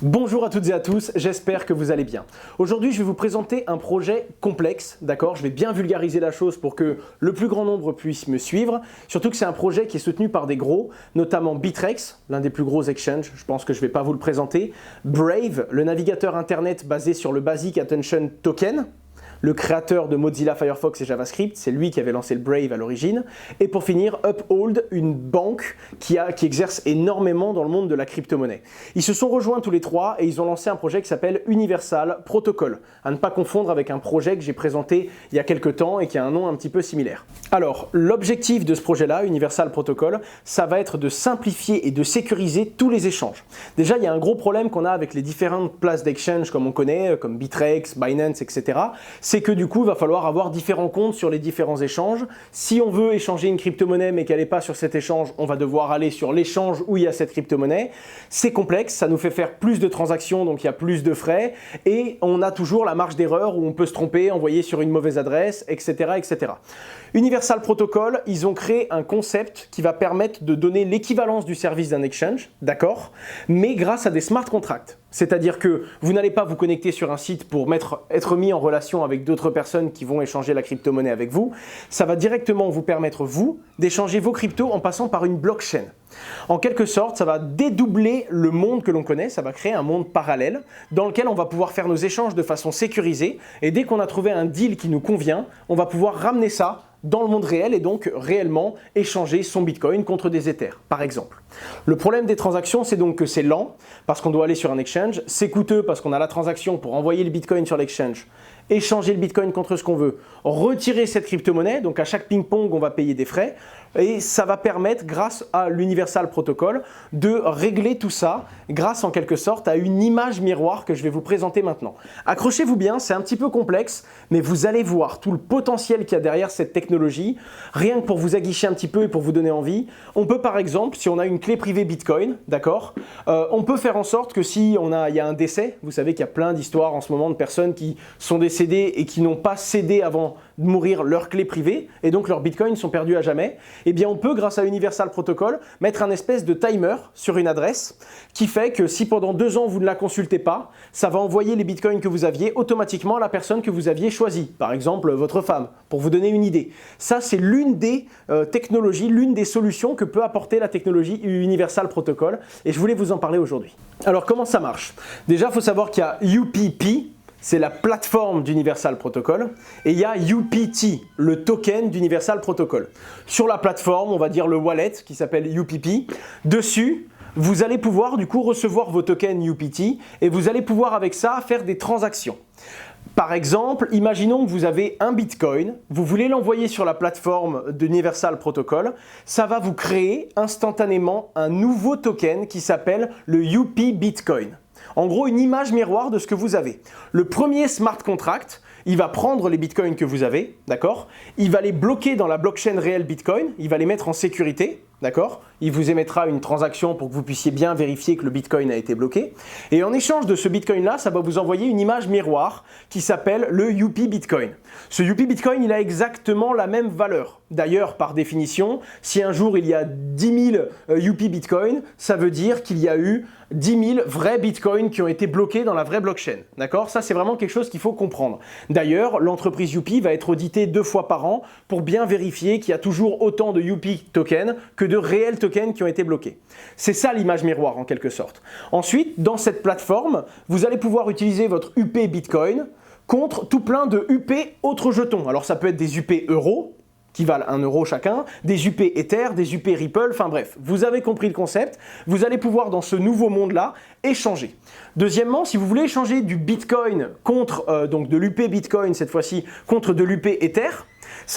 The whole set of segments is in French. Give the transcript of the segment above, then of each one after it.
Bonjour à toutes et à tous, j'espère que vous allez bien. Aujourd'hui, je vais vous présenter un projet complexe, d'accord? Je vais bien vulgariser la chose pour que le plus grand nombre puisse me suivre. Surtout que c'est un projet qui est soutenu par des gros, notamment Bittrex, l'un des plus gros exchanges, je pense que je ne vais pas vous le présenter. Brave, le navigateur internet basé sur le Basic Attention Token. Le créateur de Mozilla Firefox et JavaScript, c'est lui qui avait lancé le Brave à l'origine. Et pour finir, Uphold, une banque qui exerce énormément dans le monde de la crypto-monnaie. Ils se sont rejoints tous les trois et ils ont lancé un projet qui s'appelle Universal Protocol. À ne pas confondre avec un projet que j'ai présenté il y a quelques temps et qui a un nom un petit peu similaire. Alors, l'objectif de ce projet-là, Universal Protocol, ça va être de simplifier et de sécuriser tous les échanges. Déjà, il y a un gros problème qu'on a avec les différentes places d'exchange comme on connaît, comme Bittrex, Binance, etc. C'est que du coup, il va falloir avoir différents comptes sur les différents échanges. Si on veut échanger une crypto-monnaie mais qu'elle n'est pas sur cet échange, on va devoir aller sur l'échange où il y a cette crypto-monnaie. C'est complexe, ça nous fait faire plus de transactions, donc il y a plus de frais. Et on a toujours la marge d'erreur où on peut se tromper, envoyer sur une mauvaise adresse, etc. etc. Universal Protocol, ils ont créé un concept qui va permettre de donner l'équivalence du service d'un exchange, d'accord, mais grâce à des smart contracts. C'est-à-dire que vous n'allez pas vous connecter sur un site pour être mis en relation avec d'autres personnes qui vont échanger la crypto-monnaie avec vous. Ça va directement vous permettre, vous, d'échanger vos cryptos en passant par une blockchain. En quelque sorte, ça va dédoubler le monde que l'on connaît, ça va créer un monde parallèle dans lequel on va pouvoir faire nos échanges de façon sécurisée et dès qu'on a trouvé un deal qui nous convient, on va pouvoir ramener ça dans le monde réel et donc réellement échanger son Bitcoin contre des Ethers, par exemple. Le problème des transactions, c'est donc que c'est lent parce qu'on doit aller sur un exchange, c'est coûteux parce qu'on a la transaction pour envoyer le Bitcoin sur l'exchange, échanger le Bitcoin contre ce qu'on veut, retirer cette crypto-monnaie, donc à chaque ping-pong, on va payer des frais, et ça va permettre, grâce à l'Universal Protocol, de régler tout ça grâce en quelque sorte à une image miroir que je vais vous présenter maintenant. Accrochez-vous bien, c'est un petit peu complexe, mais vous allez voir tout le potentiel qu'il y a derrière cette technologie, rien que pour vous aguicher un petit peu et pour vous donner envie. On peut par exemple, si on a une clé privée Bitcoin, d'accord, on peut faire en sorte que si il y a un décès, vous savez qu'il y a plein d'histoires en ce moment de personnes qui sont décédées et qui n'ont pas cédé avant de mourir leur clé privée et donc leurs bitcoins sont perdus à jamais, eh bien on peut grâce à Universal Protocol mettre un espèce de timer sur une adresse qui fait que si pendant 2 ans vous ne la consultez pas, ça va envoyer les bitcoins que vous aviez automatiquement à la personne que vous aviez choisie, par exemple votre femme, pour vous donner une idée. Ça c'est l'une des technologies, l'une des solutions que peut apporter la technologie Universal Protocol et je voulais vous en parler aujourd'hui. Alors comment ça marche? Déjà il faut savoir qu'il y a UPP, c'est la plateforme d'Universal Protocol et il y a UPT, le token d'Universal Protocol. Sur la plateforme, on va dire le wallet qui s'appelle UPP. Dessus, vous allez pouvoir du coup recevoir vos tokens UPT et vous allez pouvoir avec ça faire des transactions. Par exemple, imaginons que vous avez un Bitcoin, vous voulez l'envoyer sur la plateforme d'Universal Protocol, ça va vous créer instantanément un nouveau token qui s'appelle le UP Bitcoin. En gros, une image miroir de ce que vous avez. Le premier smart contract, il va prendre les bitcoins que vous avez, d'accord? Il va les bloquer dans la blockchain réelle Bitcoin, il va les mettre en sécurité, d'accord? Il vous émettra une transaction pour que vous puissiez bien vérifier que le bitcoin a été bloqué. Et en échange de ce bitcoin-là, ça va vous envoyer une image miroir qui s'appelle le UP Bitcoin. Ce UP Bitcoin, il a exactement la même valeur. D'ailleurs, par définition, si un jour il y a 10 000 UP Bitcoin, ça veut dire qu'il y a eu 10 000 vrais bitcoins qui ont été bloqués dans la vraie blockchain. D'accord? Ça, c'est vraiment quelque chose qu'il faut comprendre. D'ailleurs, l'entreprise UP va être auditée 2 fois par an pour bien vérifier qu'il y a toujours autant de UP tokens que de réels tokens qui ont été bloqués. C'est ça l'image miroir en quelque sorte. Ensuite, dans cette plateforme, vous allez pouvoir utiliser votre UP Bitcoin contre tout plein de UP autres jetons. Alors ça peut être des UP euros, qui valent 1 euro chacun, des UP Ether, des UP Ripple, enfin bref, vous avez compris le concept, vous allez pouvoir dans ce nouveau monde-là échanger. Deuxièmement, si vous voulez échanger du Bitcoin contre, donc de l'UP Bitcoin cette fois-ci, contre de l'UP Ether,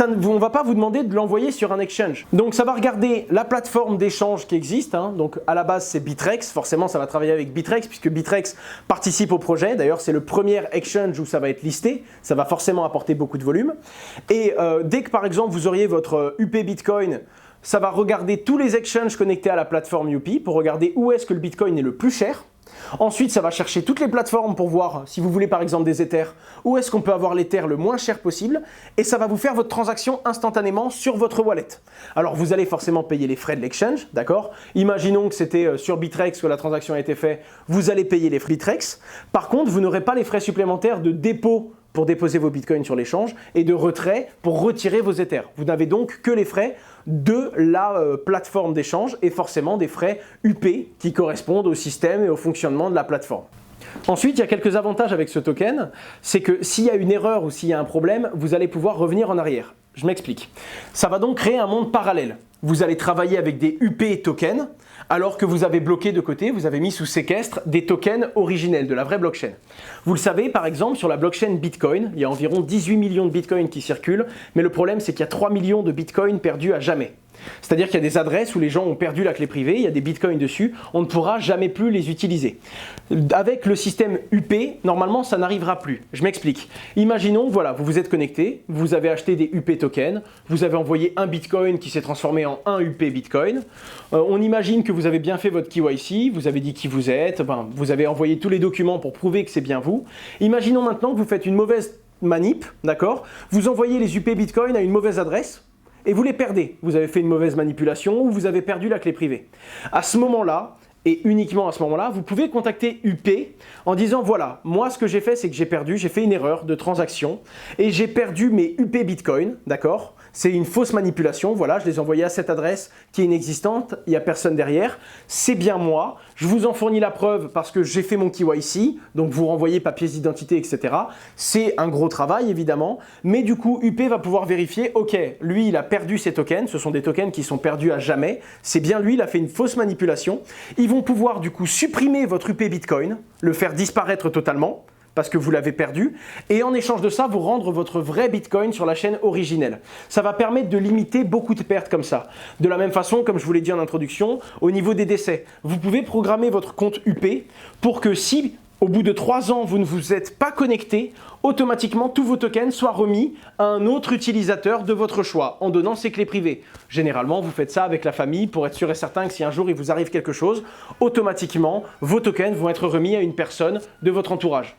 on ne va pas vous demander de l'envoyer sur un exchange. Donc ça va regarder la plateforme d'échange qui existe, donc à la base c'est Bittrex, forcément ça va travailler avec Bittrex puisque Bittrex participe au projet, d'ailleurs c'est le premier exchange où ça va être listé, ça va forcément apporter beaucoup de volume. Et dès que par exemple vous auriez votre UP Bitcoin, ça va regarder tous les exchanges connectés à la plateforme UP pour regarder où est-ce que le Bitcoin est le plus cher. Ensuite, ça va chercher toutes les plateformes pour voir si vous voulez par exemple des Ethers, où est-ce qu'on peut avoir l'Ether le moins cher possible, et ça va vous faire votre transaction instantanément sur votre wallet. Alors vous allez forcément payer les frais de l'exchange, d'accord? Imaginons que c'était sur Bittrex que la transaction a été faite, vous allez payer les frais Bittrex. Par contre, vous n'aurez pas les frais supplémentaires de dépôt pour déposer vos bitcoins sur l'échange et de retrait pour retirer vos Ethers. Vous n'avez donc que les frais de la plateforme d'échange et forcément des frais UP qui correspondent au système et au fonctionnement de la plateforme. Ensuite, il y a quelques avantages avec ce token, c'est que s'il y a une erreur ou s'il y a un problème, vous allez pouvoir revenir en arrière. Je m'explique. Ça va donc créer un monde parallèle. Vous allez travailler avec des UP tokens, alors que vous avez bloqué de côté, vous avez mis sous séquestre des tokens originels de la vraie blockchain. Vous le savez, par exemple, sur la blockchain Bitcoin, il y a environ 18 millions de Bitcoins qui circulent, mais le problème, c'est qu'il y a 3 millions de Bitcoins perdus à jamais. C'est-à-dire qu'il y a des adresses où les gens ont perdu la clé privée, il y a des bitcoins dessus, on ne pourra jamais plus les utiliser. Avec le système UP, normalement ça n'arrivera plus. Je m'explique. Imaginons, voilà, vous vous êtes connecté, vous avez acheté des UP tokens, vous avez envoyé un bitcoin qui s'est transformé en un UP bitcoin. On imagine que vous avez bien fait votre KYC, vous avez dit qui vous êtes, vous avez envoyé tous les documents pour prouver que c'est bien vous. Imaginons maintenant que vous faites une mauvaise manip, d'accord? Vous envoyez les UP bitcoin à une mauvaise adresse, et vous les perdez. Vous avez fait une mauvaise manipulation ou vous avez perdu la clé privée. À ce moment-là, et uniquement à ce moment-là, vous pouvez contacter UP en disant voilà, moi ce que j'ai fait, c'est que j'ai fait une erreur de transaction et j'ai perdu mes UP Bitcoin, d'accord? C'est une fausse manipulation, voilà, je les ai envoyés à cette adresse qui est inexistante, il n'y a personne derrière, c'est bien moi, je vous en fournis la preuve parce que j'ai fait mon KYC, donc vous renvoyez papiers d'identité, etc. C'est un gros travail évidemment, mais du coup UP va pouvoir vérifier, ok, lui il a perdu ses tokens, ce sont des tokens qui sont perdus à jamais, c'est bien lui, il a fait une fausse manipulation. Ils vont pouvoir du coup supprimer votre UP Bitcoin, le faire disparaître totalement, parce que vous l'avez perdu, et en échange de ça, vous rendre votre vrai Bitcoin sur la chaîne originelle. Ça va permettre de limiter beaucoup de pertes comme ça. De la même façon, comme je vous l'ai dit en introduction, au niveau des décès, vous pouvez programmer votre compte UP pour que si, au bout de 3 ans, vous ne vous êtes pas connecté, automatiquement tous vos tokens soient remis à un autre utilisateur de votre choix en donnant ses clés privées. Généralement, vous faites ça avec la famille pour être sûr et certain que si un jour il vous arrive quelque chose, automatiquement, vos tokens vont être remis à une personne de votre entourage.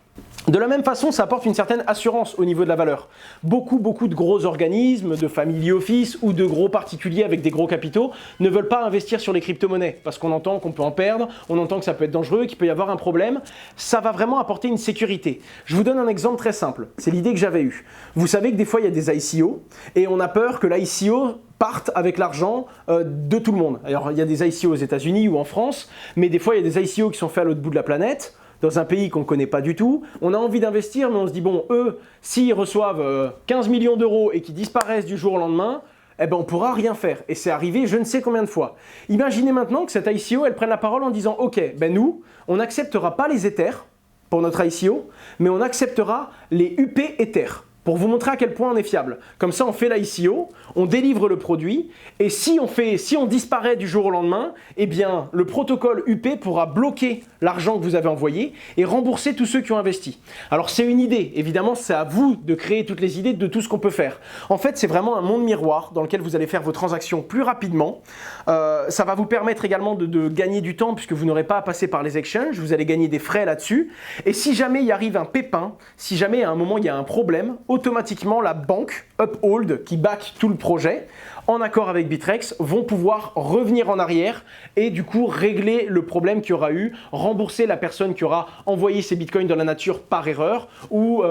De la même façon, ça apporte une certaine assurance au niveau de la valeur. Beaucoup de gros organismes, de family office ou de gros particuliers avec des gros capitaux ne veulent pas investir sur les crypto-monnaies parce qu'on entend qu'on peut en perdre, on entend que ça peut être dangereux, qu'il peut y avoir un problème. Ça va vraiment apporter une sécurité. Je vous donne un exemple très simple. C'est l'idée que j'avais eue. Vous savez que des fois, il y a des ICO et on a peur que l'ICO parte avec l'argent de tout le monde. Alors, il y a des ICO aux États-Unis ou en France, mais des fois, il y a des ICO qui sont faits à l'autre bout de la planète, dans un pays qu'on ne connaît pas du tout. On a envie d'investir, mais on se dit, bon, eux, s'ils reçoivent 15 millions d'euros et qu'ils disparaissent du jour au lendemain, eh ben, on ne pourra rien faire. Et c'est arrivé je ne sais combien de fois. Imaginez maintenant que cette ICO, elle prenne la parole en disant, ok, ben nous, on n'acceptera pas les Ethers pour notre ICO, mais on acceptera les UP Ethers. Pour vous montrer à quel point on est fiable. Comme ça, on fait l'ICO, on délivre le produit, et si on disparaît du jour au lendemain, eh bien, le protocole UP pourra bloquer l'argent que vous avez envoyé et rembourser tous ceux qui ont investi. Alors, c'est une idée. Évidemment, c'est à vous de créer toutes les idées de tout ce qu'on peut faire. En fait, c'est vraiment un monde miroir dans lequel vous allez faire vos transactions plus rapidement. Ça va vous permettre également de gagner du temps puisque vous n'aurez pas à passer par les exchanges. Vous allez gagner des frais là-dessus. Et si jamais il arrive un pépin, si jamais à un moment il y a un problème, automatiquement la banque Uphold qui back tout le projet en accord avec Bittrex vont pouvoir revenir en arrière et du coup régler le problème qu'il y aura eu, rembourser la personne qui aura envoyé ses bitcoins dans la nature par erreur ou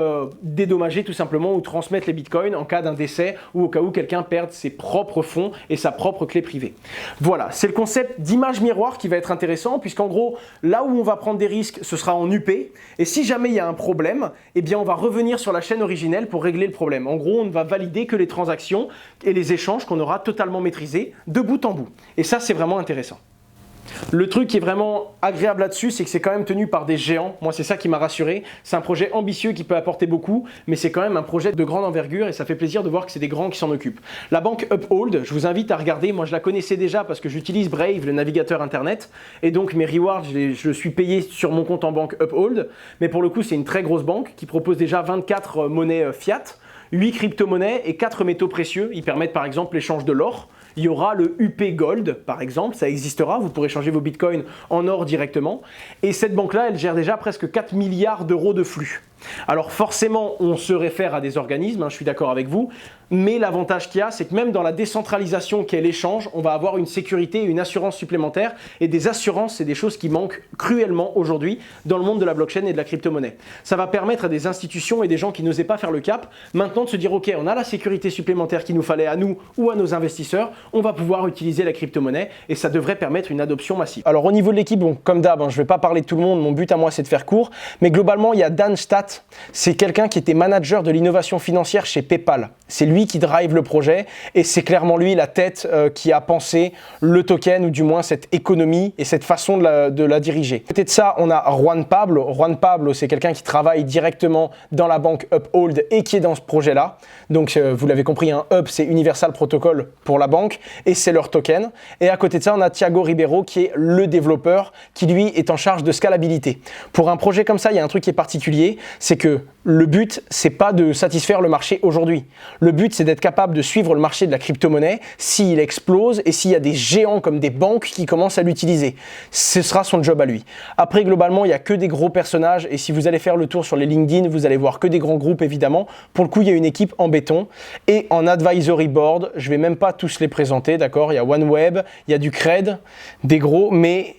dédommager tout simplement ou transmettre les bitcoins en cas d'un décès ou au cas où quelqu'un perde ses propres fonds et sa propre clé privée. Voilà, c'est le concept d'image miroir qui va être intéressant puisqu'en gros là où on va prendre des risques ce sera en UP et si jamais il y a un problème, eh bien on va revenir sur la chaîne originelle pour régler le problème. En gros on ne va valider que les transactions et les échanges qu'on aura totalement maîtrisés de bout en bout. Et ça, c'est vraiment intéressant. Le truc qui est vraiment agréable là-dessus, c'est que c'est quand même tenu par des géants. Moi, c'est ça qui m'a rassuré. C'est un projet ambitieux qui peut apporter beaucoup, mais c'est quand même un projet de grande envergure et ça fait plaisir de voir que c'est des grands qui s'en occupent. La banque Uphold, je vous invite à regarder. Moi, je la connaissais déjà parce que j'utilise Brave, le navigateur internet, et donc mes rewards, je suis payé sur mon compte en banque Uphold. Mais pour le coup, c'est une très grosse banque qui propose déjà 24 monnaies fiat, 8 crypto-monnaies et 4 métaux précieux. Ils permettent par exemple l'échange de l'or il y aura le UP Gold, par exemple, ça existera, vous pourrez changer vos bitcoins en or directement. Et cette banque-là, elle gère déjà presque 4 milliards d'euros de flux. Alors forcément, on se réfère à des organismes, je suis d'accord avec vous, mais l'avantage qu'il y a, c'est que même dans la décentralisation qu'est l'échange, on va avoir une sécurité et une assurance supplémentaire. Et des assurances, c'est des choses qui manquent cruellement aujourd'hui dans le monde de la blockchain et de la crypto-monnaie. Ça va permettre à des institutions et des gens qui n'osaient pas faire le cap, maintenant de se dire, ok, on a la sécurité supplémentaire qu'il nous fallait à nous ou à nos investisseurs, on va pouvoir utiliser la crypto-monnaie et ça devrait permettre une adoption massive. Alors au niveau de l'équipe, bon, comme d'hab, je ne vais pas parler de tout le monde, mon but à moi c'est de faire court, mais globalement il y a Dan Statt, c'est quelqu'un qui était manager de l'innovation financière chez PayPal. C'est lui qui drive le projet et c'est clairement lui la tête qui a pensé le token ou du moins cette économie et cette façon de la diriger. Peut-être ça, on a Juan Pablo. Juan Pablo, c'est quelqu'un qui travaille directement dans la banque Uphold et qui est dans ce projet-là. Donc vous l'avez compris, un Up c'est Universal Protocol pour la banque et c'est leur token. Et à côté de ça, on a Thiago Ribeiro qui est le développeur qui lui est en charge de scalabilité. Pour un projet comme ça, il y a un truc qui est particulier, c'est que le but, c'est pas de satisfaire le marché aujourd'hui. Le but, c'est d'être capable de suivre le marché de la crypto-monnaie s'il explose et s'il y a des géants comme des banques qui commencent à l'utiliser. Ce sera son job à lui. Après, globalement, il n'y a que des gros personnages et si vous allez faire le tour sur les LinkedIn, vous allez voir que des grands groupes, évidemment. Pour le coup, il y a une équipe en béton et en advisory board. Je vais même pas tous les présenter, d'accord? Il y a OneWeb, il y a du Cred, des gros, mais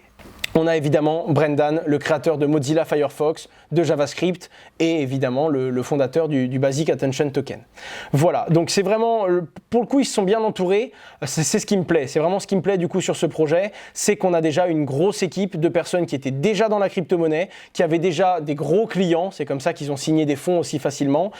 on a évidemment Brendan, le créateur de Mozilla Firefox, de JavaScript et évidemment le fondateur du Basic Attention Token. Voilà, donc c'est vraiment, pour le coup, ils se sont bien entourés. C'est ce qui me plaît. C'est vraiment ce qui me plaît du coup sur ce projet, c'est qu'on a déjà une grosse équipe de personnes qui étaient déjà dans la crypto-monnaie, qui avaient déjà des gros clients. C'est comme ça qu'ils ont signé des fonds aussi facilement.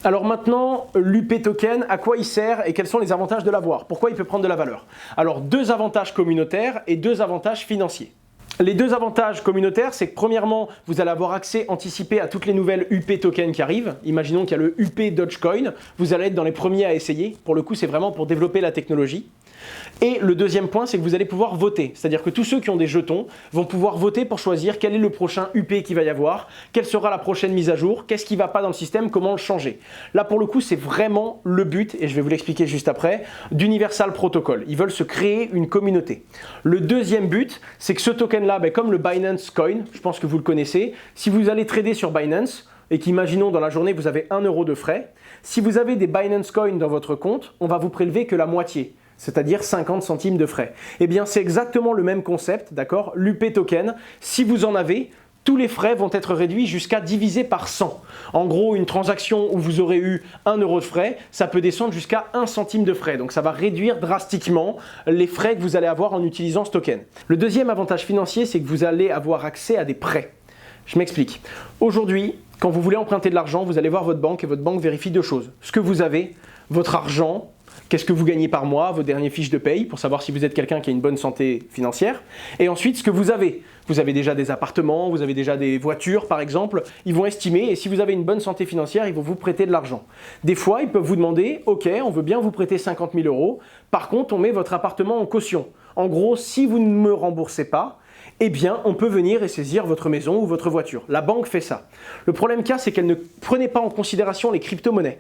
Alors maintenant, l'UP Token, à quoi il sert et quels sont les avantages de l'avoir? Pourquoi il peut prendre de la valeur? Alors, 2 avantages communautaires et 2 avantages financiers. Les 2 avantages communautaires, c'est que premièrement, vous allez avoir accès anticipé à toutes les nouvelles UP tokens qui arrivent. Imaginons qu'il y a le UP Dogecoin, vous allez être dans les premiers à essayer. Pour le coup, c'est vraiment pour développer la technologie. Et le deuxième point, c'est que vous allez pouvoir voter. C'est-à-dire que tous ceux qui ont des jetons vont pouvoir voter pour choisir quel est le prochain UP qu'il va y avoir, quelle sera la prochaine mise à jour, qu'est-ce qui ne va pas dans le système, comment le changer. Là, pour le coup, c'est vraiment le but, et je vais vous l'expliquer juste après, d'Universal Protocol. Ils veulent se créer une communauté. Le deuxième but, c'est que ce token-là, comme le Binance Coin, je pense que vous le connaissez, si vous allez trader sur Binance, et qu'imaginons dans la journée vous avez 1 euro de frais, si vous avez des Binance Coin dans votre compte, on va vous prélever que la moitié, c'est-à-dire 50 centimes de frais. Eh bien, c'est exactement le même concept, d'accord? L'UP token, si vous en avez, tous les frais vont être réduits jusqu'à diviser par 100. En gros, une transaction où vous aurez eu 1 euro de frais, ça peut descendre jusqu'à 1 centime de frais. Donc ça va réduire drastiquement les frais que vous allez avoir en utilisant ce token. Le deuxième avantage financier, c'est que vous allez avoir accès à des prêts. Je m'explique. Aujourd'hui, quand vous voulez emprunter de l'argent, vous allez voir votre banque et votre banque vérifie 2 choses. Ce que vous avez, votre argent, qu'est-ce que vous gagnez par mois, vos dernières fiches de paye, pour savoir si vous êtes quelqu'un qui a une bonne santé financière. Et ensuite, ce que vous avez. Vous avez déjà des appartements, vous avez déjà des voitures par exemple. Ils vont estimer, et si vous avez une bonne santé financière, ils vont vous prêter de l'argent. Des fois, ils peuvent vous demander, ok, on veut bien vous prêter 50 000 euros. Par contre, on met votre appartement en caution. En gros, si vous ne me remboursez pas, eh bien, on peut venir et saisir votre maison ou votre voiture. La banque fait ça. Le problème qu'il y a, c'est qu'elle ne prenait pas en considération les crypto-monnaies.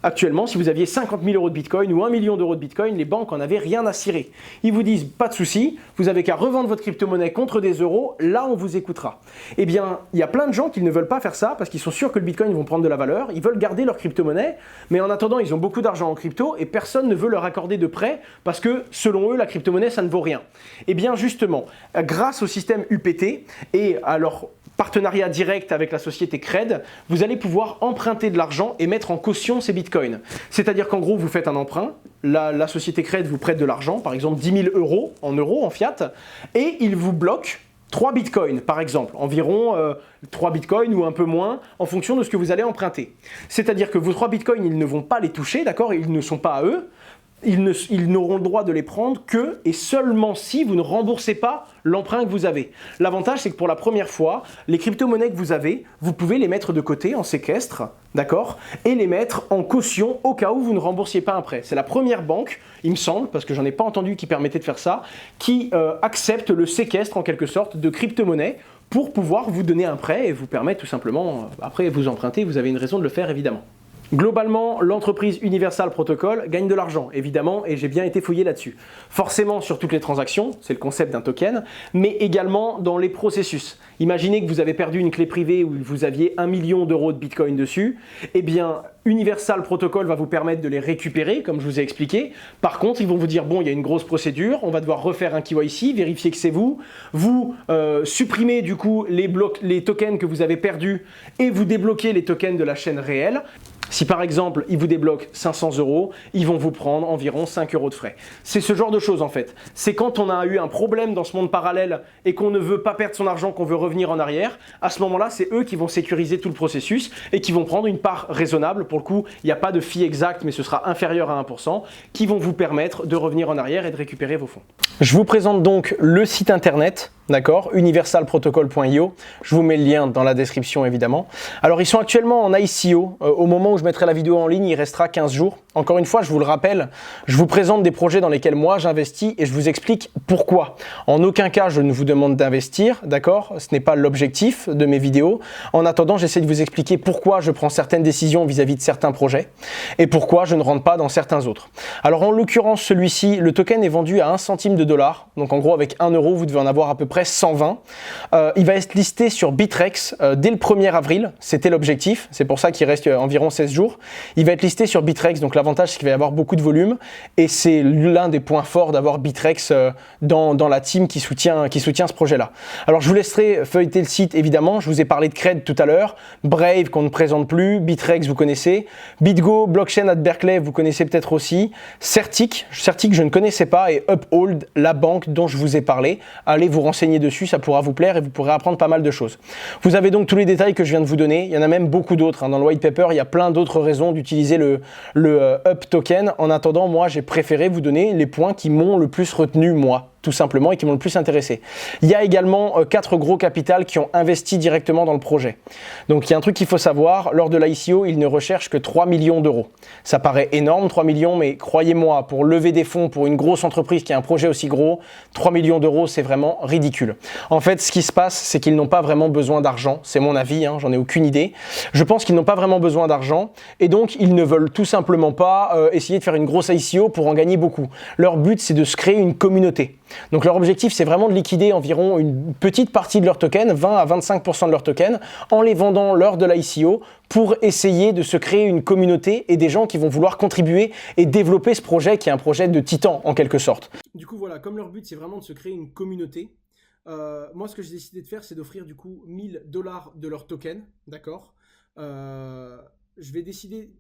Actuellement, si vous aviez 50 000 euros de Bitcoin ou 1 million d'euros de Bitcoin, les banques n'en avaient rien à cirer. Ils vous disent, pas de souci, vous avez qu'à revendre votre crypto-monnaie contre des euros, là on vous écoutera. Eh bien, il y a plein de gens qui ne veulent pas faire ça parce qu'ils sont sûrs que le Bitcoin vont prendre de la valeur, ils veulent garder leur crypto-monnaie, mais en attendant, ils ont beaucoup d'argent en crypto et personne ne veut leur accorder de prêt parce que, selon eux, la crypto-monnaie, ça ne vaut rien. Eh bien, justement, grâce au système UPT et à leur partenariat direct avec la société Cred, vous allez pouvoir emprunter de l'argent et mettre en caution ces bitcoins. C'est-à-dire qu'en gros, vous faites un emprunt, la société Cred vous prête de l'argent, par exemple 10 000 euros, en fiat, et il vous bloque 3 bitcoins, par exemple, environ 3 bitcoins ou un peu moins, en fonction de ce que vous allez emprunter. C'est-à-dire que vos 3 bitcoins, ils ne vont pas les toucher, d'accord? Ils ne sont pas à eux. Ils n'auront le droit de les prendre que et seulement si vous ne remboursez pas l'emprunt que vous avez. L'avantage, c'est que pour la première fois, les crypto-monnaies que vous avez, vous pouvez les mettre de côté en séquestre, d'accord, et les mettre en caution au cas où vous ne remboursiez pas un prêt. C'est la première banque, il me semble, parce que j'en ai pas entendu qui permettait de faire ça, qui accepte le séquestre en quelque sorte de crypto-monnaies pour pouvoir vous donner un prêt et vous permettre tout simplement, après vous emprunter, vous avez une raison de le faire évidemment. Globalement, l'entreprise Universal Protocol gagne de l'argent, évidemment, et j'ai bien été fouillé là-dessus. Forcément sur toutes les transactions, c'est le concept d'un token, mais également dans les processus. Imaginez que vous avez perdu une clé privée où vous aviez 1 million d'euros de Bitcoin dessus, eh bien, Universal Protocol va vous permettre de les récupérer, comme je vous ai expliqué. Par contre, ils vont vous dire, bon, il y a une grosse procédure, on va devoir refaire un KYC, vérifier que c'est vous. Vous supprimez du coup les tokens que vous avez perdus et vous débloquez les tokens de la chaîne réelle. Si par exemple, ils vous débloquent 500 euros, ils vont vous prendre environ 5 euros de frais. C'est ce genre de choses en fait. C'est quand on a eu un problème dans ce monde parallèle et qu'on ne veut pas perdre son argent, qu'on veut revenir en arrière, à ce moment-là, c'est eux qui vont sécuriser tout le processus et qui vont prendre une part raisonnable. Pour le coup, il n'y a pas de fee exact, mais ce sera inférieur à 1%, qui vont vous permettre de revenir en arrière et de récupérer vos fonds. Je vous présente donc le site internet, d'accord, universalprotocol.io. Je vous mets le lien dans la description évidemment. Alors ils sont actuellement en ICO. Au moment où je mettrai la vidéo en ligne, il restera 15 jours. Encore une fois, je vous le rappelle, je vous présente des projets dans lesquels moi j'investis et je vous explique pourquoi. En aucun cas, je ne vous demande d'investir, d'accord? Ce n'est pas l'objectif de mes vidéos. En attendant, j'essaie de vous expliquer pourquoi je prends certaines décisions vis-à-vis de certains projets et pourquoi je ne rentre pas dans certains autres. Alors en l'occurrence, celui-ci, le token est vendu à 1 centime de dollar. Donc en gros, avec 1 euro, vous devez en avoir à peu près 120. Il va être listé sur Bittrex dès le 1er avril. C'était l'objectif. C'est pour ça qu'il reste environ 16 jours. Il va être listé sur Bittrex. Donc l'avantage, c'est qu'il va y avoir beaucoup de volume. Et c'est l'un des points forts d'avoir Bittrex dans la team qui soutient ce projet-là. Alors je vous laisserai feuilleter le site, évidemment. Je vous ai parlé de Cred tout à l'heure. Brave, qu'on ne présente plus. Bittrex, vous connaissez. BitGo, Blockchain at Berkeley, vous connaissez peut-être aussi. Certic, je ne connaissais pas. Et Uphold, la banque dont je vous ai parlé. Allez vous renseigner dessus, ça pourra vous plaire et vous pourrez apprendre pas mal de choses. Vous avez donc tous les détails que je viens de vous donner. Il y en a même beaucoup d'autres. Dans le white paper, il y a plein d'autres raisons d'utiliser le Up token. En attendant, moi, j'ai préféré vous donner les points qui m'ont le plus retenu, moi, tout simplement, et qui m'ont le plus intéressé. Il y a également 4 gros capitals qui ont investi directement dans le projet. Donc il y a un truc qu'il faut savoir, lors de l'ICO, ils ne recherchent que 3 millions d'euros. Ça paraît énorme, 3 millions, mais croyez-moi, pour lever des fonds pour une grosse entreprise qui a un projet aussi gros, 3 millions d'euros, c'est vraiment ridicule. En fait, ce qui se passe, c'est qu'ils n'ont pas vraiment besoin d'argent. C'est mon avis, hein, j'en ai aucune idée. Je pense qu'ils n'ont pas vraiment besoin d'argent et donc ils ne veulent tout simplement pas essayer de faire une grosse ICO pour en gagner beaucoup. Leur but, c'est de se créer une communauté. Donc leur objectif, c'est vraiment de liquider environ une petite partie de leurs tokens, 20 à 25% de leurs tokens, en les vendant lors de l'ICO pour essayer de se créer une communauté et des gens qui vont vouloir contribuer et développer ce projet qui est un projet de titan en quelque sorte. Du coup voilà, comme leur but c'est vraiment de se créer une communauté, moi ce que j'ai décidé de faire c'est d'offrir du coup 1000 $ de leurs tokens, d'accord. J'ai décidé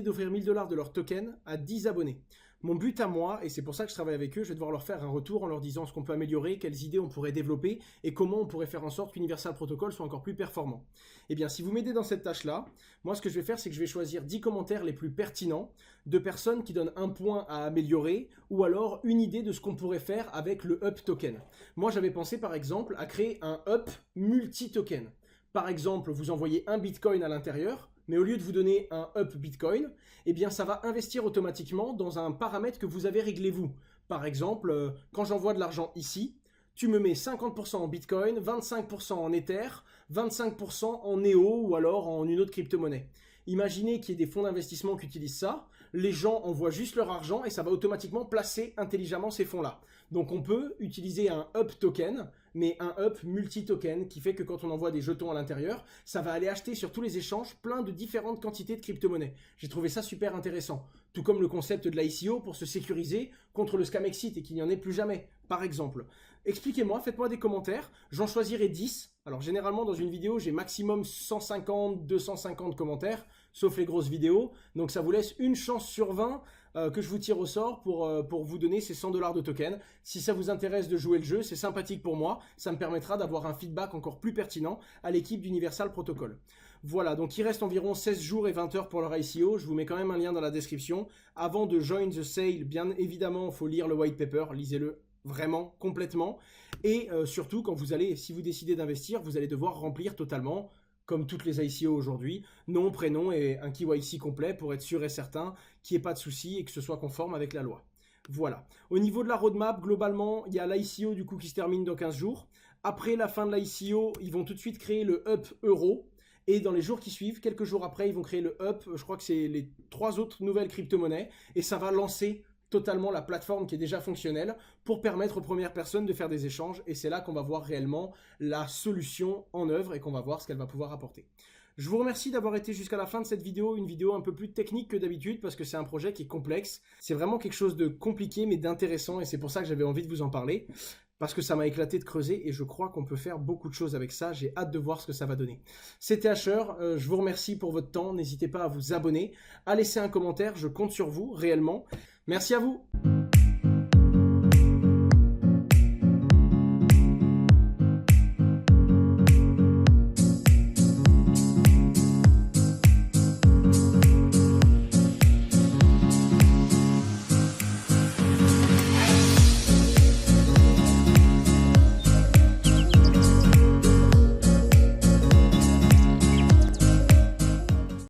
d'offrir 1000 $ de leurs tokens à 10 abonnés. Mon but à moi, et c'est pour ça que je travaille avec eux, je vais devoir leur faire un retour en leur disant ce qu'on peut améliorer, quelles idées on pourrait développer et comment on pourrait faire en sorte qu'Universal Protocol soit encore plus performant. Eh bien, si vous m'aidez dans cette tâche-là, moi ce que je vais faire, c'est que je vais choisir 10 commentaires les plus pertinents de personnes qui donnent un point à améliorer ou alors une idée de ce qu'on pourrait faire avec le Up token. Moi, j'avais pensé par exemple à créer un Up multi-token. Par exemple, vous envoyez un Bitcoin à l'intérieur, mais au lieu de vous donner un Up Bitcoin, eh bien ça va investir automatiquement dans un paramètre que vous avez réglé vous. Par exemple, quand j'envoie de l'argent ici, tu me mets 50% en Bitcoin, 25% en Ether, 25% en Neo ou alors en une autre crypto-monnaie. Imaginez qu'il y ait des fonds d'investissement qui utilisent ça, les gens envoient juste leur argent et ça va automatiquement placer intelligemment ces fonds-là. Donc on peut utiliser un Up token, mais un Up multi-token qui fait que quand on envoie des jetons à l'intérieur, ça va aller acheter sur tous les échanges plein de différentes quantités de crypto-monnaies. J'ai trouvé ça super intéressant. Tout comme le concept de l'ICO pour se sécuriser contre le scam exit et qu'il n'y en ait plus jamais, par exemple. Expliquez-moi, faites-moi des commentaires, j'en choisirai 10. Alors généralement dans une vidéo, j'ai maximum 150, 250 commentaires, sauf les grosses vidéos. Donc ça vous laisse une chance sur 20 que je vous tire au sort pour vous donner ces 100 $ de tokens. Si ça vous intéresse de jouer le jeu, c'est sympathique pour moi. Ça me permettra d'avoir un feedback encore plus pertinent à l'équipe d'Universal Protocol. Voilà, donc il reste environ 16 jours et 20 heures pour leur ICO. Je vous mets quand même un lien dans la description. Avant de join the sale, bien évidemment, il faut lire le white paper. Lisez-le vraiment, complètement. Et surtout, quand vous allez, si vous décidez d'investir, vous allez devoir remplir totalement, comme toutes les ICO aujourd'hui, nom, prénom et un KYC complet pour être sûr et certain qu'il n'y ait pas de souci et que ce soit conforme avec la loi. Voilà. Au niveau de la roadmap, globalement, il y a l'ICO du coup qui se termine dans 15 jours. Après la fin de l'ICO, ils vont tout de suite créer le Up Euro. Et dans les jours qui suivent, quelques jours après, ils vont créer le Up. Je crois que c'est les 3 autres nouvelles crypto-monnaies. Et ça va lancer totalement la plateforme qui est déjà fonctionnelle pour permettre aux premières personnes de faire des échanges. Et c'est là qu'on va voir réellement la solution en œuvre et qu'on va voir ce qu'elle va pouvoir apporter. Je vous remercie d'avoir été jusqu'à la fin de cette vidéo, une vidéo un peu plus technique que d'habitude parce que c'est un projet qui est complexe. C'est vraiment quelque chose de compliqué mais d'intéressant et c'est pour ça que j'avais envie de vous en parler. Parce que ça m'a éclaté de creuser et je crois qu'on peut faire beaucoup de choses avec ça. J'ai hâte de voir ce que ça va donner. C'était Asher, je vous remercie pour votre temps. N'hésitez pas à vous abonner, à laisser un commentaire, je compte sur vous réellement. Merci à vous.